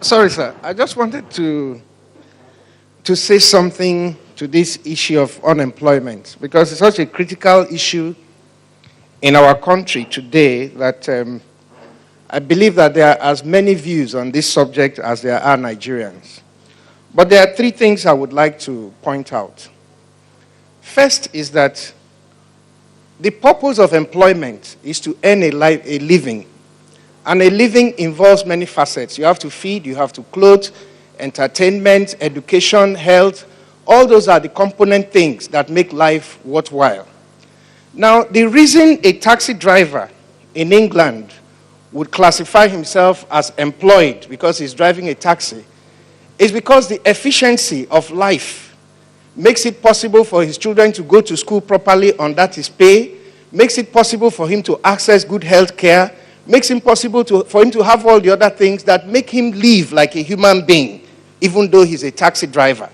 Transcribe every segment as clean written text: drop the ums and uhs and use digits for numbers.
Sorry, sir. I just wanted to say something to this issue of unemployment because it's such a critical issue in our country today that I believe that there are as many views on this subject as there are Nigerians. But there are three things I would like to point out. First is that the purpose of employment is to earn a living. And a living involves many facets. You have to feed, you have to clothe, entertainment, education, health. All those are the component things that make life worthwhile. Now, the reason a taxi driver in England would classify himself as employed because he's driving a taxi is because the efficiency of life makes it possible for his children to go to school properly on that his pay, makes it possible for him to access good health care, makes it possible for him to have all the other things that make him live like a human being, even though he's a taxi driver.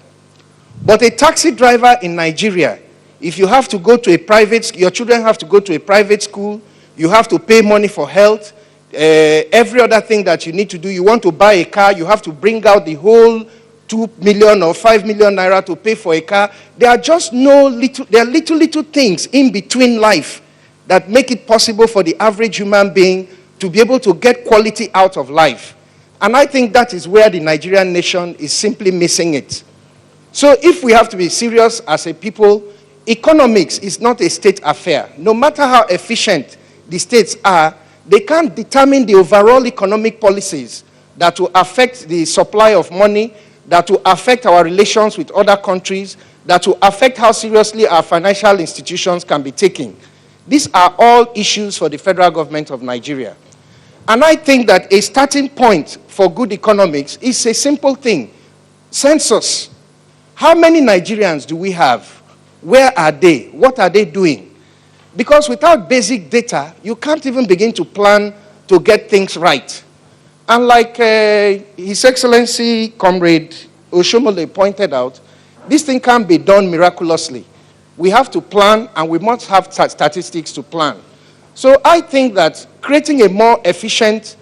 But a taxi driver in Nigeria, if you have to go to a private, your children have to go to a private school, you have to pay money for health, every other thing that you need to do, you want to buy a car, you have to bring out the whole 2 million or 5 million naira to pay for a car. There are just little things in between life that make it possible for the average human being to be able to get quality out of life. And I think that is where the Nigerian nation is simply missing it. So if we have to be serious as a people, economics is not a state affair. No matter how efficient the states are, they can't determine the overall economic policies that will affect the supply of money, that will affect our relations with other countries, that will affect how seriously our financial institutions can be taken. These are all issues for the federal government of Nigeria. And I think that a starting point for good economics is a simple thing. Census. How many Nigerians do we have? Where are they? What are they doing? Because without basic data, you can't even begin to plan to get things right. And like His Excellency Comrade Oshomole pointed out, this thing can't be done miraculously. We have to plan, and we must have statistics to plan. So I think that creating a more efficient,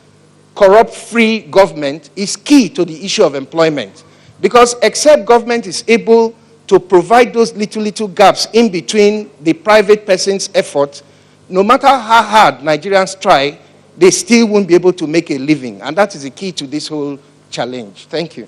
corrupt-free government is key to the issue of employment. Because except government is able to provide those little gaps in between the private person's effort, no matter how hard Nigerians try, they still won't be able to make a living. And that is the key to this whole challenge. Thank you.